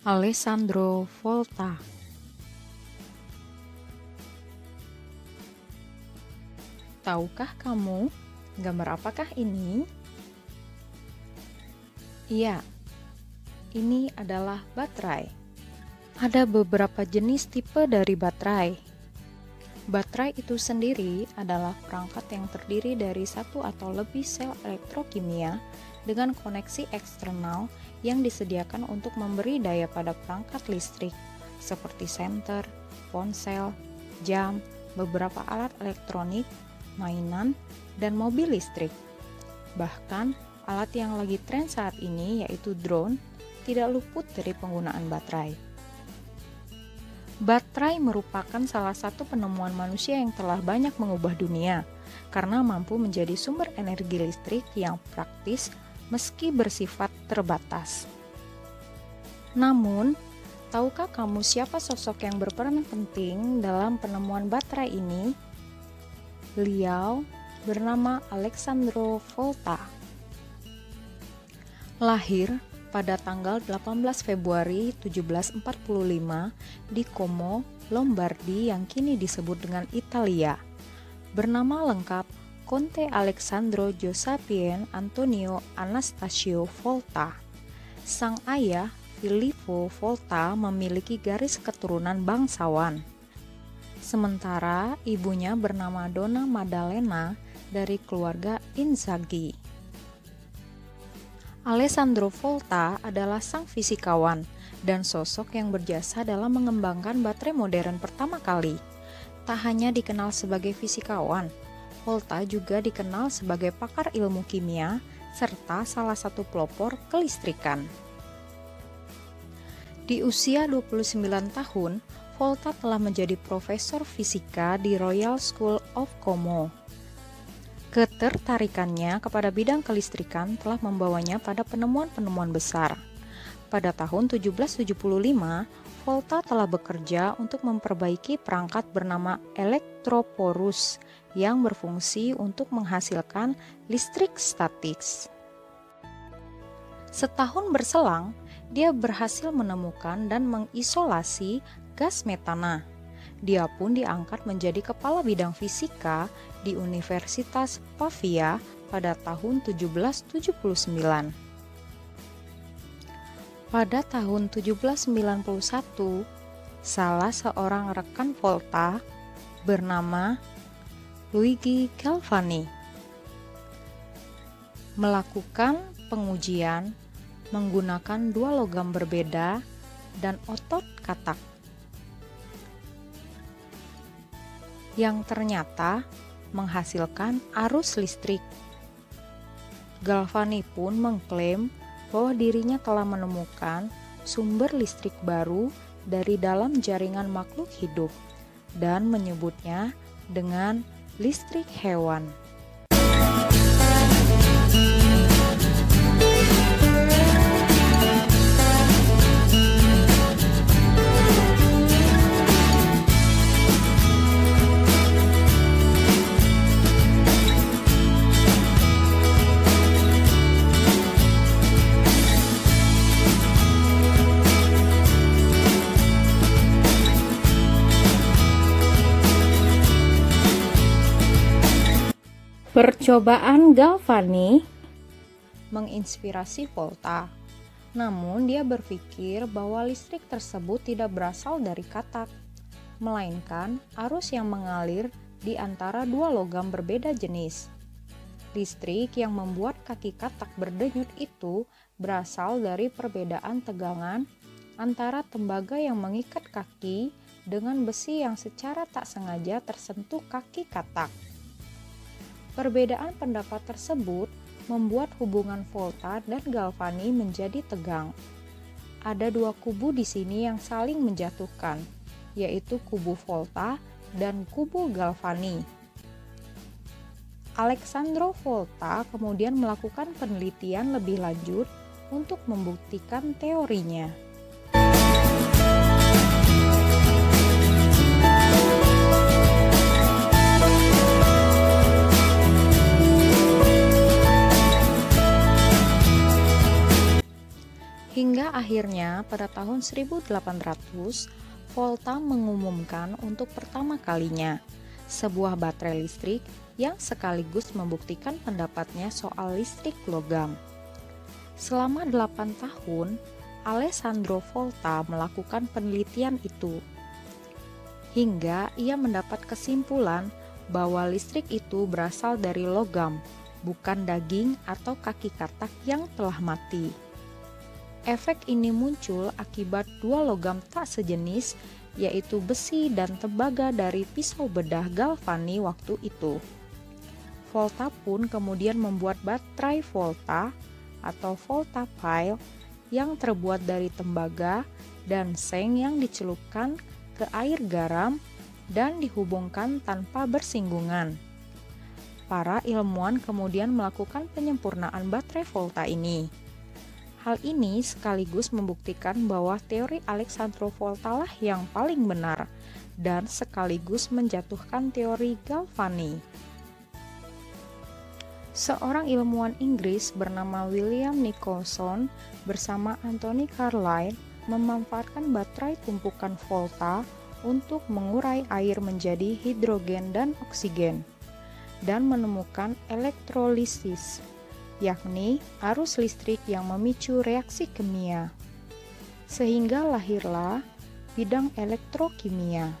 Alessandro Volta. Tahukah kamu gambar apakah ini? Iya, ini adalah baterai. Ada beberapa jenis tipe dari baterai. Baterai itu sendiri adalah perangkat yang terdiri dari satu atau lebih sel elektrokimia dengan koneksi eksternal yang disediakan untuk memberi daya pada perangkat listrik seperti senter, ponsel, jam, beberapa alat elektronik, mainan, dan mobil listrik. Bahkan, alat yang lagi tren saat ini yaitu drone tidak luput dari penggunaan baterai. Baterai merupakan salah satu penemuan manusia yang telah banyak mengubah dunia karena mampu menjadi sumber energi listrik yang praktis meski bersifat terbatas. Namun, tahukah kamu siapa sosok yang berperan penting dalam penemuan baterai ini? Beliau bernama Alessandro Volta. Lahir pada tanggal 18 Februari 1745 di Como, Lombardi yang kini disebut dengan Italia. Bernama lengkap Conte Alessandro Giuseppe Antonio Anastasio Volta. Sang ayah, Filippo Volta, memiliki garis keturunan bangsawan. Sementara ibunya bernama Donna Maddalena dari keluarga Inzaghi. Alessandro Volta adalah sang fisikawan dan sosok yang berjasa dalam mengembangkan baterai modern pertama kali. Tak hanya dikenal sebagai fisikawan, Volta juga dikenal sebagai pakar ilmu kimia serta salah satu pelopor kelistrikan. Di usia 29 tahun, Volta telah menjadi profesor fisika di Royal School of Como. Ketertarikannya kepada bidang kelistrikan telah membawanya pada penemuan-penemuan besar. Pada tahun 1775, Volta telah bekerja untuk memperbaiki perangkat bernama elektroporus yang berfungsi untuk menghasilkan listrik statik. Setahun berselang, dia berhasil menemukan dan mengisolasi gas metana. Dia pun diangkat menjadi kepala bidang fisika di Universitas Pavia pada tahun 1779. Pada tahun 1791, salah seorang rekan Volta bernama Luigi Galvani melakukan pengujian menggunakan dua logam berbeda dan otot katak yang ternyata menghasilkan arus listrik. Galvani pun mengklaim bahwa dirinya telah menemukan sumber listrik baru dari dalam jaringan makhluk hidup dan menyebutnya dengan listrik hewan. Percobaan Galvani menginspirasi Volta, namun dia berpikir bahwa listrik tersebut tidak berasal dari katak, melainkan arus yang mengalir di antara dua logam berbeda jenis. Listrik yang membuat kaki katak berdenyut itu berasal dari perbedaan tegangan antara tembaga yang mengikat kaki dengan besi yang secara tak sengaja tersentuh kaki katak. Perbedaan pendapat tersebut membuat hubungan Volta dan Galvani menjadi tegang. Ada dua kubu di sini yang saling menjatuhkan, yaitu kubu Volta dan kubu Galvani. Alessandro Volta kemudian melakukan penelitian lebih lanjut untuk membuktikan teorinya. Hingga akhirnya pada tahun 1800, Volta mengumumkan untuk pertama kalinya sebuah baterai listrik yang sekaligus membuktikan pendapatnya soal listrik logam. Selama 8 tahun, Alessandro Volta melakukan penelitian itu, hingga ia mendapat kesimpulan bahwa listrik itu berasal dari logam, bukan daging atau kaki katak yang telah mati. Efek ini muncul akibat dua logam tak sejenis, yaitu besi dan tembaga dari pisau bedah Galvani waktu itu. Volta pun kemudian membuat baterai Volta atau Volta Pile yang terbuat dari tembaga dan seng yang dicelupkan ke air garam dan dihubungkan tanpa bersinggungan. Para ilmuwan kemudian melakukan penyempurnaan baterai Volta ini. Hal ini sekaligus membuktikan bahwa teori Alessandro Volta lah yang paling benar dan sekaligus menjatuhkan teori Galvani. Seorang ilmuwan Inggris bernama William Nicholson bersama Anthony Carlyle memanfaatkan baterai tumpukan Volta untuk mengurai air menjadi hidrogen dan oksigen dan menemukan elektrolisis, yakni arus listrik yang memicu reaksi kimia. Sehingga lahirlah bidang elektrokimia.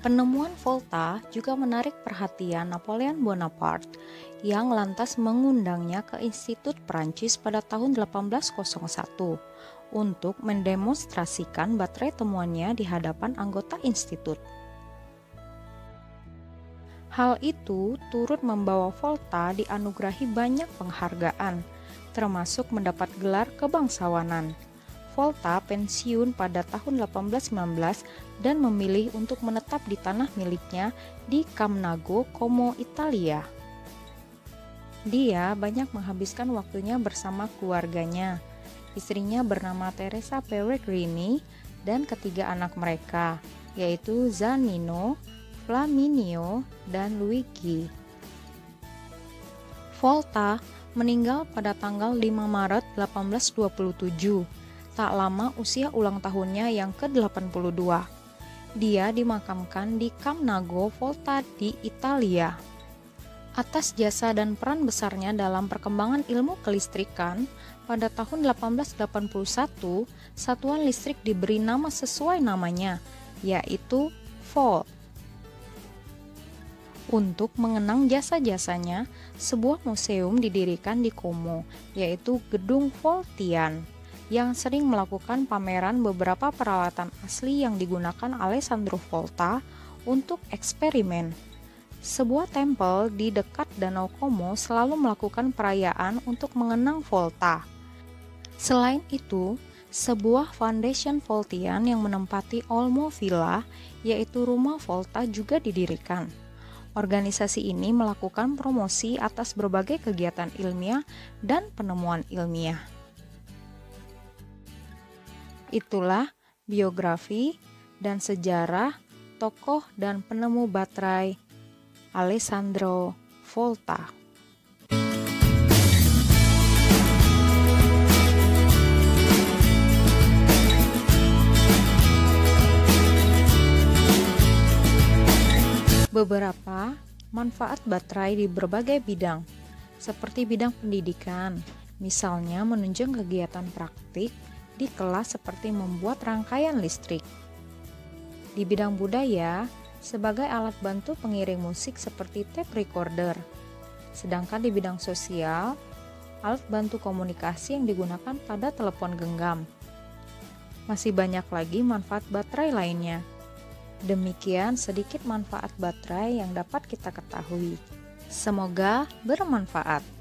Penemuan Volta juga menarik perhatian Napoleon Bonaparte yang lantas mengundangnya ke Institut Prancis pada tahun 1801 untuk mendemonstrasikan baterai temuannya di hadapan anggota institut. Hal itu turut membawa Volta dianugerahi banyak penghargaan, termasuk mendapat gelar kebangsawanan. Volta pensiun pada tahun 1819 dan memilih untuk menetap di tanah miliknya di Camnago, Como, Italia. Dia banyak menghabiskan waktunya bersama keluarganya, istrinya bernama Teresa Peregrini, dan ketiga anak mereka, yaitu Zannino, Flaminio, dan Luigi. Volta meninggal pada tanggal 5 Maret 1827. Tak lama usia ulang tahunnya yang ke-82. Dia dimakamkan di Camnago Volta di Italia. Atas jasa dan peran besarnya dalam perkembangan ilmu kelistrikan, pada tahun 1881, satuan listrik diberi nama sesuai namanya, yaitu Volt. Untuk mengenang jasa-jasanya, sebuah museum didirikan di Como, yaitu Gedung Voltian, yang sering melakukan pameran beberapa peralatan asli yang digunakan Alessandro Volta untuk eksperimen. Sebuah tempel di dekat Danau Como selalu melakukan perayaan untuk mengenang Volta. Selain itu, sebuah foundation Voltian yang menempati Olmo Villa, yaitu rumah Volta, juga didirikan. Organisasi ini melakukan promosi atas berbagai kegiatan ilmiah dan penemuan ilmiah. Itulah biografi dan sejarah tokoh dan penemu baterai Alessandro Volta. Beberapa manfaat baterai di berbagai bidang, seperti bidang pendidikan, misalnya menunjang kegiatan praktik di kelas seperti membuat rangkaian listrik. Di bidang budaya, sebagai alat bantu pengiring musik seperti tape recorder. Sedangkan di bidang sosial, alat bantu komunikasi yang digunakan pada telepon genggam. Masih banyak lagi manfaat baterai lainnya. Demikian sedikit manfaat baterai yang dapat kita ketahui. Semoga bermanfaat.